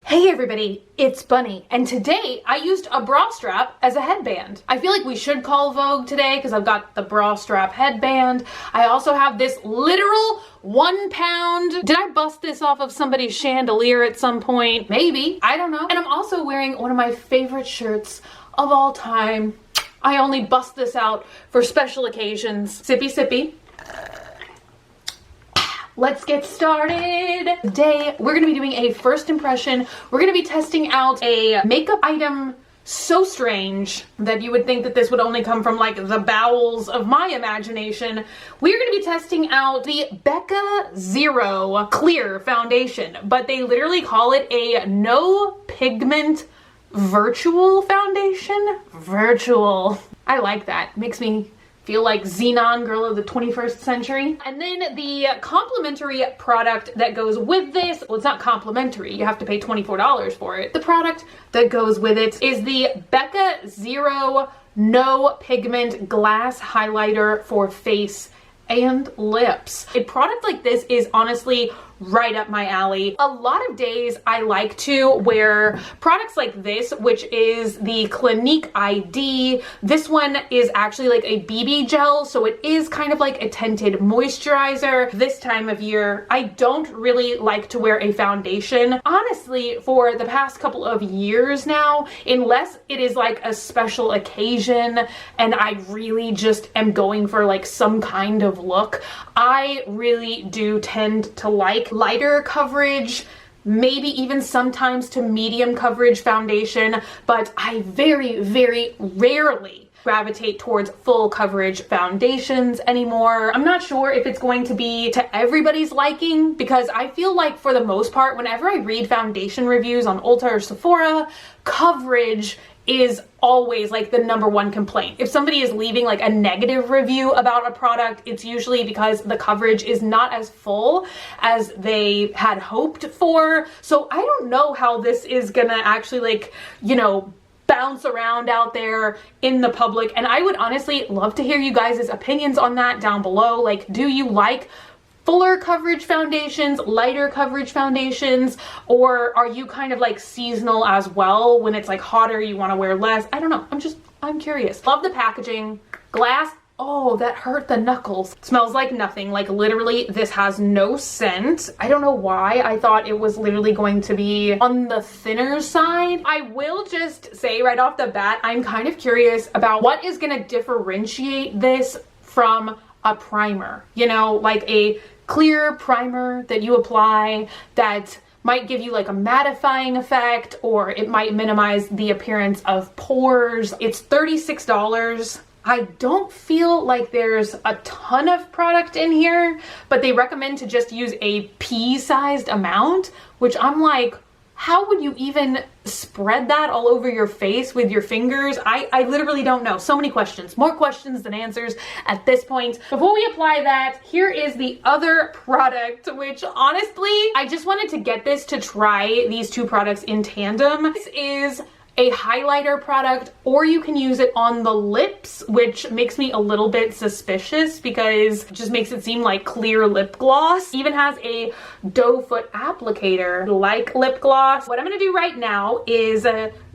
Hey everybody, it's Bunny, and today I used a bra strap as a headband. I feel like we should call Vogue today because I've got the bra strap headband. I also have this literal 1 pound. Did I bust this off of somebody's chandelier at some point? Maybe, I don't know. And I'm also wearing one of my favorite shirts of all time. I only bust this out for special occasions. Sippy sippy. Let's get started. Today, we're gonna be doing a first impression. We're gonna be testing out a makeup item so strange that you would think that this would only come from like the bowels of my imagination. We're gonna be testing out the Becca Zero Clear Foundation, but they literally call it a no pigment virtual foundation. Virtual. I like that. Makes me feel like Xenon girl of the 21st century. And then the complimentary product that goes with this, well, it's not complimentary, you have to pay $24 for it. The product that goes with it is the Becca Zero No Pigment Glass Highlighter for face and lips. A product like this is honestly right up my alley. A lot of days I like to wear products like this, which is the Clinique ID. This one is actually like a BB gel, so it is kind of like a tinted moisturizer. This time of year, I don't really like to wear a foundation. Honestly, for the past couple of years now, unless it is like a special occasion and I really just am going for like some kind of look, I really do tend to like lighter coverage, maybe even sometimes to medium coverage foundation, but I very, very rarely gravitate towards full coverage foundations anymore. I'm not sure if it's going to be to everybody's liking, because I feel like for the most part, whenever I read foundation reviews on Ulta or Sephora, coverage is always like the #1 complaint. If somebody is leaving like a negative review about a product, it's usually because the coverage is not as full as they had hoped for. So I don't know how this is gonna actually like, you know, bounce around out there in the public. And I would honestly love to hear you guys' opinions on that down below. Like, do you like fuller coverage foundations, lighter coverage foundations, or are you kind of like seasonal as well? When it's like hotter, you want to wear less? I don't know. I'm curious. Love the packaging. Glass. Oh, that hurt the knuckles. Smells like nothing. Like literally, this has no scent. I don't know why. I thought it was literally going to be on the thinner side. I will just say right off the bat, I'm kind of curious about what is going to differentiate this from a primer. You know, like a clear primer that you apply that might give you like a mattifying effect, or it might minimize the appearance of pores. It's $36. I don't feel like there's a ton of product in here, but they recommend to just use a pea-sized amount, which I'm like, how would you even spread that all over your face with your fingers? I literally don't know. So many questions, more questions than answers at this point. Before we apply that, here is the other product, which honestly, I just wanted to get this to try these two products in tandem. This is a highlighter product, or you can use it on the lips, which makes me a little bit suspicious because it just makes it seem like clear lip gloss. Even has a doe foot applicator like lip gloss. What I'm gonna do right now is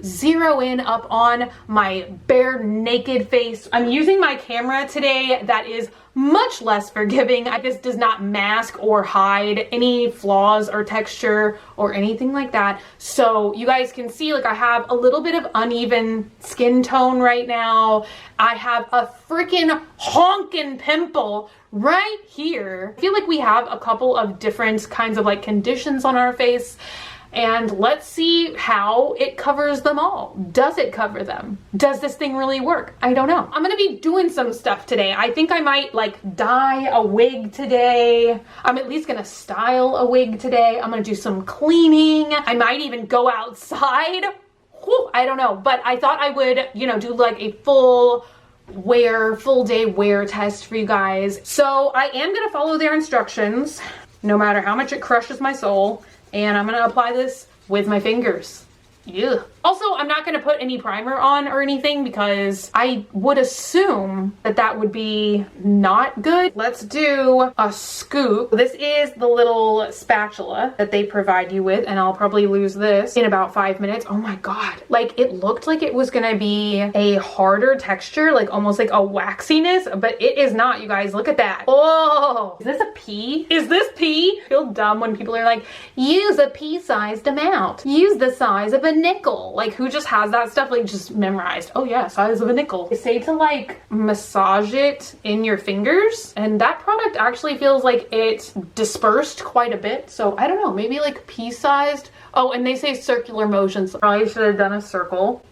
zero in up on my bare naked face. I'm using my camera today that is much less forgiving. This does not mask or hide any flaws or texture or anything like that. So you guys can see like I have a little bit of uneven skin tone right now. I have a freaking honkin' pimple right here. I feel like we have a couple of different kinds of like conditions on our face, and let's see how it covers them all. Does it cover them? Does this thing really work? I don't know. I'm gonna be doing some stuff today. I think I might like dye a wig today. I'm at least gonna style a wig today. I'm gonna do some cleaning. I might even go outside. Whew, I don't know, but I thought I would, you know, do like a full day wear test for you guys. So I am gonna follow their instructions, no matter how much it crushes my soul. And I'm gonna apply this with my fingers. Yeah. Also, I'm not going to put any primer on or anything because I would assume that that would be not good. Let's do a scoop. This is the little spatula that they provide you with, and I'll probably lose this in about 5 minutes. Oh my God. Like, it looked like it was going to be a harder texture, like almost like a waxiness, but it is not, you guys. Look at that. Oh, is this a pea? Is this pea? I feel dumb when people are like, use a pea-sized amount. Use the size of a nickel. Like, who just has that stuff like just memorized? Oh yeah, size of a nickel. They say to like massage it in your fingers, and that product actually feels like it dispersed quite a bit. So I don't know, maybe like pea-sized. Oh, and they say circular motions. Probably should have done a circle.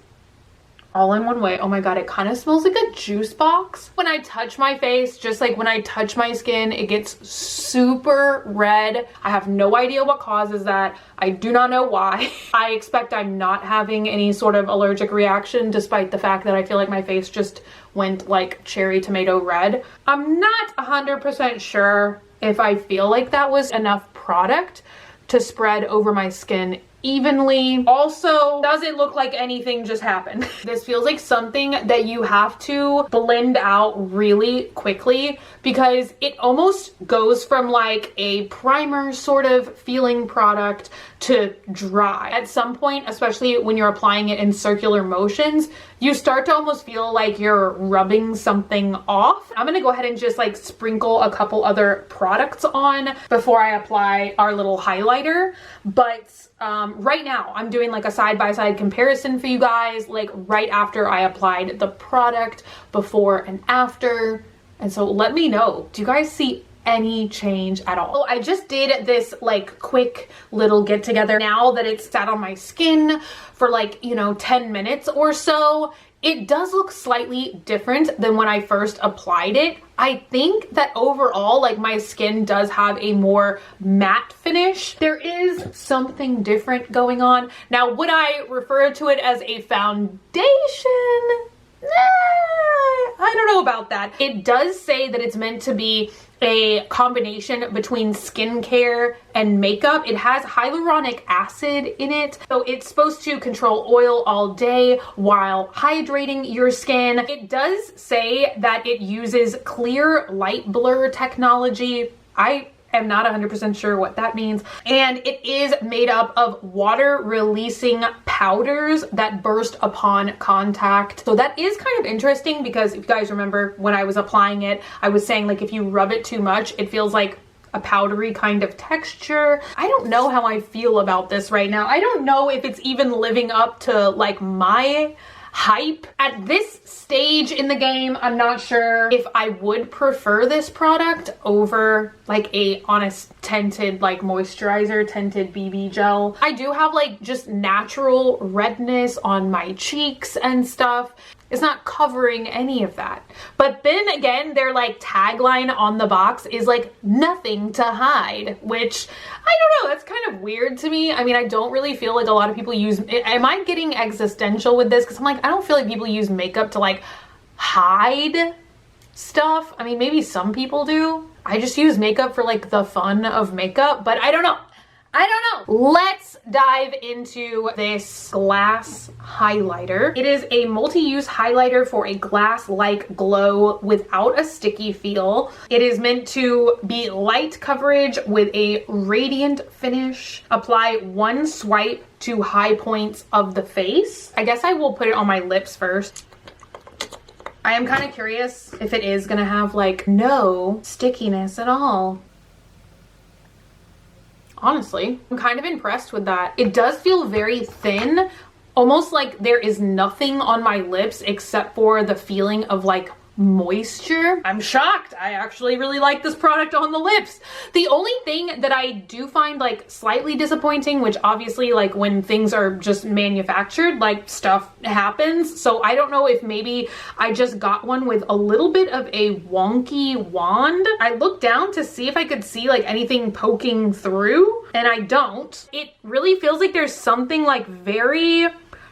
All in one way. Oh my God, it kind of smells like a juice box. When I touch my face, just like when I touch my skin, it gets super red. I have no idea what causes that. I do not know why. I expect I'm not having any sort of allergic reaction, despite the fact that I feel like my face just went like cherry tomato red. I'm not 100% sure if I feel like that was enough product to spread over my skin evenly. Also, doesn't look like anything just happened. This feels like something that you have to blend out really quickly because it almost goes from like a primer sort of feeling product to dry. At some point, especially when you're applying it in circular motions, you start to almost feel like you're rubbing something off. I'm gonna go ahead and just like sprinkle a couple other products on before I apply our little highlighter. But right now I'm doing like a side-by-side comparison for you guys, like right after I applied the product, before and after. And so let me know, do you guys see any change at all? I just did this like quick little get together. Now that it's sat on my skin for like, you know, 10 minutes or so, it does look slightly different than when I first applied it. I think that overall, like, my skin does have a more matte finish. There is something different going on. Now, would I refer to it as a foundation? I don't know about that. It does say that it's meant to be a combination between skincare and makeup. It has hyaluronic acid in it, so it's supposed to control oil all day while hydrating your skin. It does say that it uses clear light blur technology. I am not 100% sure what that means. And it is made up of water releasing powders that burst upon contact. So that is kind of interesting because if you guys remember when I was applying it, I was saying like if you rub it too much, it feels like a powdery kind of texture. I don't know how I feel about this right now. I don't know if it's even living up to like my hype. At this stage in the game, I'm not sure if I would prefer this product over like a honest tinted like moisturizer, tinted BB gel. I do have like just natural redness on my cheeks and stuff. It's not covering any of that. But then again, their like tagline on the box is like nothing to hide, which I don't know, that's kind of weird to me. I mean, I don't really feel like a lot of people use, am I getting existential with this? Because I'm like, I don't feel like people use makeup to like hide stuff. I mean, maybe some people do. I just use makeup for like the fun of makeup, but I don't know. I don't know. Let's dive into this glass highlighter. It is a multi-use highlighter for a glass-like glow without a sticky feel. It is meant to be light coverage with a radiant finish. Apply one swipe to high points of the face. I guess I will put it on my lips first. I am kind of curious if it is gonna have like no stickiness at all. Honestly, I'm kind of impressed with that. It does feel very thin, almost like there is nothing on my lips except for the feeling of like moisture. I'm shocked. I actually really like this product on the lips. The only thing that I do find like slightly disappointing, which obviously like when things are just manufactured, like stuff happens. So I don't know if maybe I just got one with a little bit of a wonky wand. I looked down to see if I could see like anything poking through, and I don't. It really feels like there's something like very,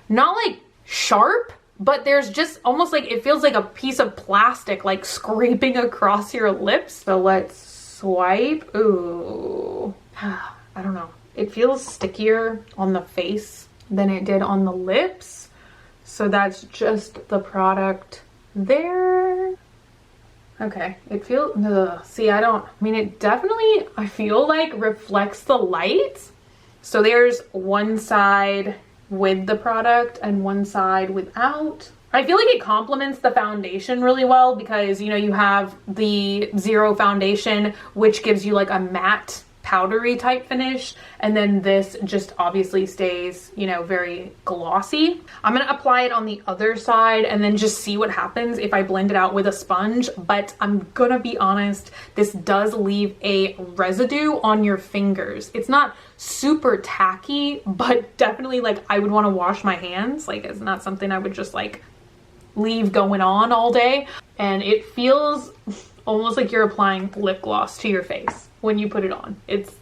not like sharp, but there's just almost like, it feels like a piece of plastic like scraping across your lips. So let's swipe. Ooh, I don't know. It feels stickier on the face than it did on the lips. So that's just the product there. Okay, it feels, see, I mean, it definitely, I feel like reflects the light. So there's one side with the product and one side without. I feel like it complements the foundation really well because, you know, you have the Zero foundation, which gives you like a matte powdery type finish, and then this just obviously stays, you know, very glossy. I'm gonna apply it on the other side and then just see what happens if I blend it out with a sponge. But I'm gonna be honest, this does leave a residue on your fingers. It's not super tacky, but definitely like I would want to wash my hands. Like, it's not something I would just like leave going on all day. And it feels almost like you're applying lip gloss to your face when you put it on. It's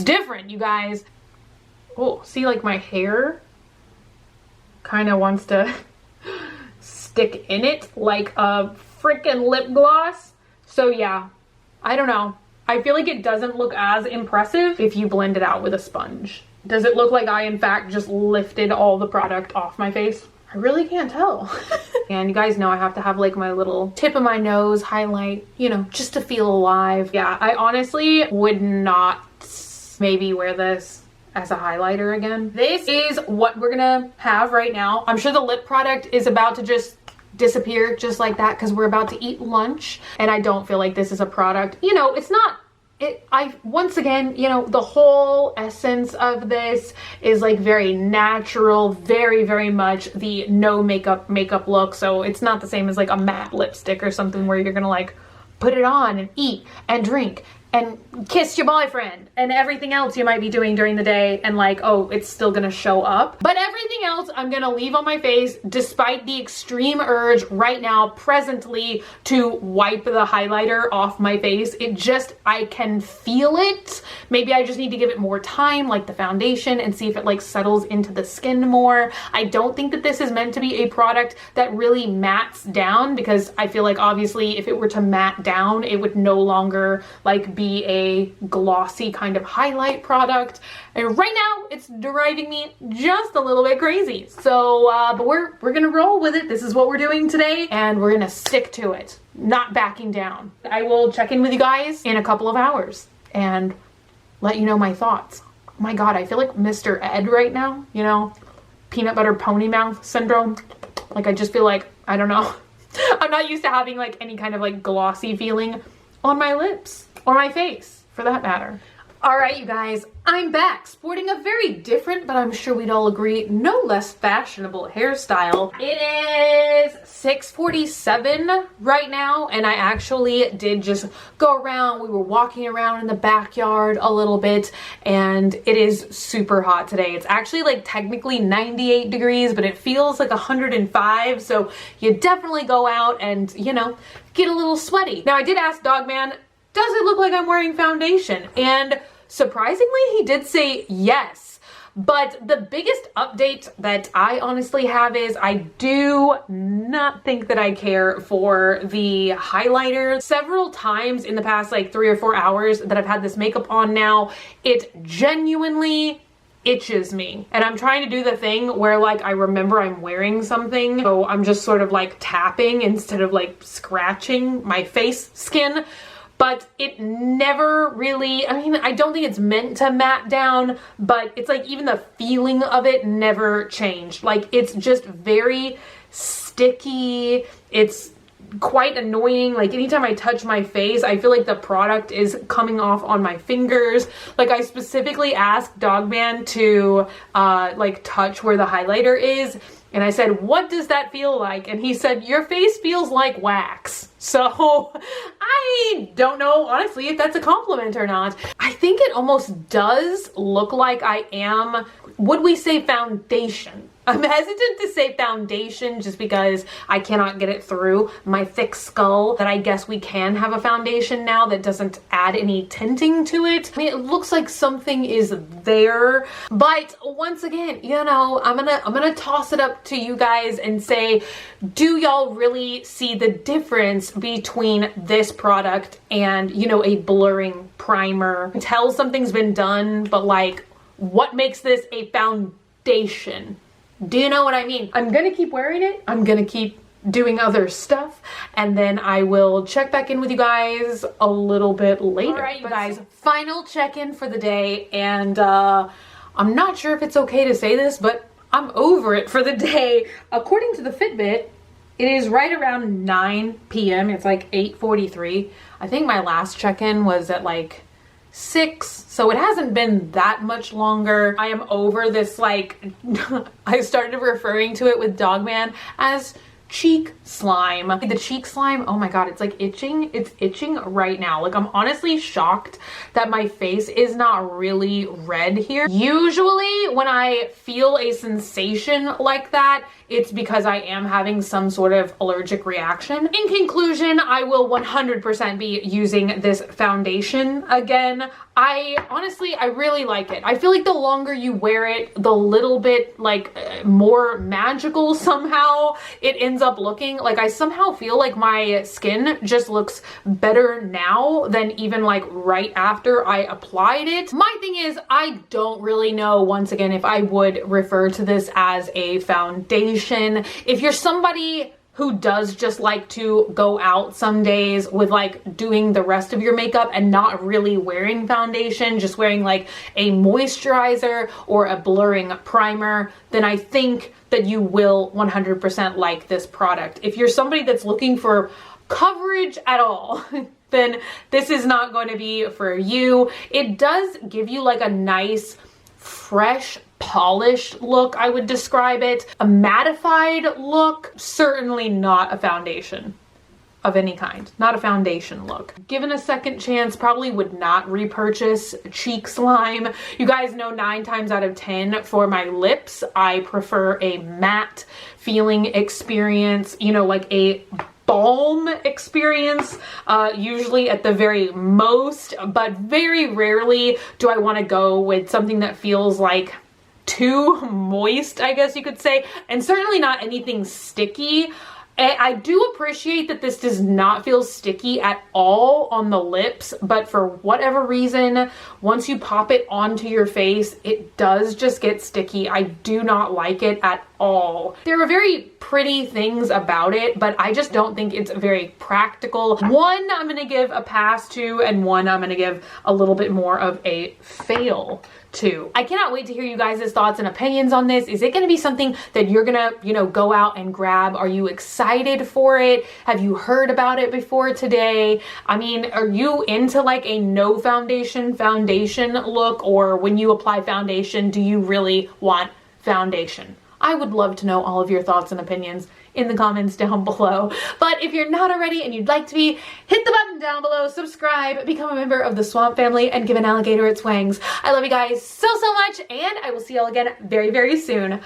different, you guys. Oh, see, like my hair kind of wants to stick in it like a freaking lip gloss. So yeah, I don't know. I feel like it doesn't look as impressive if you blend it out with a sponge. Does it look like I in fact just lifted all the product off my face? I really can't tell. And you guys know I have to have like my little tip of my nose highlight, you know, just to feel alive. Yeah, I honestly would not maybe wear this as a highlighter again. This is what we're gonna have right now. I'm sure the lip product is about to just disappear just like that because we're about to eat lunch. And I don't feel like this is a product, you know, it's not. Once again, you know, the whole essence of this is like very natural, very, very much the no makeup look. So it's not the same as like a matte lipstick or something where you're gonna like put it on and eat and drink and kiss your boyfriend and everything else you might be doing during the day, and like, oh, it's still gonna show up. But everything else I'm gonna leave on my face, despite the extreme urge right now, presently, to wipe the highlighter off my face. It just, I can feel it. Maybe I just need to give it more time, like the foundation, and see if it like settles into the skin more. I don't think that this is meant to be a product that really mattes down, because I feel like obviously if it were to matte down, it would no longer like be a glossy kind of highlight product. And right now it's driving me just a little bit crazy. So but we're gonna roll with it. This is what we're doing today, and we're gonna stick to it, not backing down. I will check in with you guys in a couple of hours and let you know my thoughts. Oh my god, I feel like Mr. Ed right now, you know, peanut butter pony mouth syndrome. Like, I just feel like, I don't know, I'm not used to having like any kind of like glossy feeling on my lips or my face for that matter. All right, you guys, I'm back sporting a very different, but I'm sure we'd all agree, no less fashionable hairstyle. It is 6:47 right now, and I actually did just go around. We were walking around in the backyard a little bit, and it is super hot today. It's actually like technically 98 degrees, but it feels like 105. So you definitely go out and, you know, get a little sweaty. Now, I did ask Dogman, does it look like I'm wearing foundation? And surprisingly, he did say yes. But the biggest update that I honestly have is I do not think that I care for the highlighter. Several times in the past like 3 or 4 hours that I've had this makeup on now, it genuinely itches me. And I'm trying to do the thing where like I remember I'm wearing something, so I'm just sort of like tapping instead of like scratching my face skin. But it never really, I mean, I don't think it's meant to matte down, but it's like even the feeling of it never changed. Like, it's just very sticky. It's quite annoying. Like, anytime I touch my face, I feel like the product is coming off on my fingers. Like, I specifically asked Dogman to like touch where the highlighter is, and I said, what does that feel like? And he said, your face feels like wax. So I don't know, honestly, if that's a compliment or not. I think it almost does look like I am, would we say foundation? I'm hesitant to say foundation just because I cannot get it through my thick skull that I guess we can have a foundation now that doesn't add any tinting to it. I mean, it looks like something is there, but once again, you know, I'm gonna toss it up to you guys and say, do y'all really see the difference between this product and, you know, a blurring primer? Tell something's been done, but like, what makes this a foundation. Do you know what I mean? I'm gonna keep wearing it. I'm gonna keep doing other stuff, and then I will check back in with you guys a little bit later. All right, you guys, final check-in for the day, and I'm not sure if it's okay to say this, but I'm over it for the day. According to the Fitbit, it is right around 9 p.m. It's like 8:43. I think my last check-in was at like 6, so it hasn't been that much longer. I am over this, like, I started referring to it with Dogman as cheek slime. The cheek slime, oh my god, it's like itching. It's itching right now. Like, I'm honestly shocked that my face is not really red here. Usually when I feel a sensation like that, it's because I am having some sort of allergic reaction. In conclusion, I will 100% be using this foundation again. I really like it. I feel like the longer you wear it, the little bit like more magical somehow it ends up looking. Like, I somehow feel like my skin just looks better now than even like right after I applied it. My thing is, I don't really know, once again, if I would refer to this as a foundation. If you're somebody who does just like to go out some days with like doing the rest of your makeup and not really wearing foundation, just wearing like a moisturizer or a blurring primer, then I think that you will 100% like this product. If you're somebody that's looking for coverage at all, then this is not going to be for you. It does give you like a nice, fresh, polished look, I would describe it. A mattified look, certainly not a foundation of any kind. Not a foundation look. Given a second chance, probably would not repurchase cheek slime. You guys know 9 times out of 10 for my lips, I prefer a matte feeling experience, you know, like a balm experience, usually at the very most, but very rarely do I want to go with something that feels like too moist, I guess you could say, and certainly not anything sticky. I do appreciate that this does not feel sticky at all on the lips, but for whatever reason, once you pop it onto your face, it does just get sticky. I do not like it at all. There are very pretty things about it, but I just don't think it's very practical. One I'm gonna give a pass to, and one I'm gonna give a little bit more of a fail to. I cannot wait to hear you guys' thoughts and opinions on this. Is it gonna be something that you're gonna, you know, go out and grab? Are you excited for it? Have you heard about it before today? I mean, are you into like a no foundation look, or when you apply foundation, do you really want foundation? I would love to know all of your thoughts and opinions in the comments down below. But if you're not already and you'd like to be, hit the button down below, subscribe, become a member of the Swamp family, and give an alligator its wings. I love you guys so, so much, and I will see y'all again very, very soon.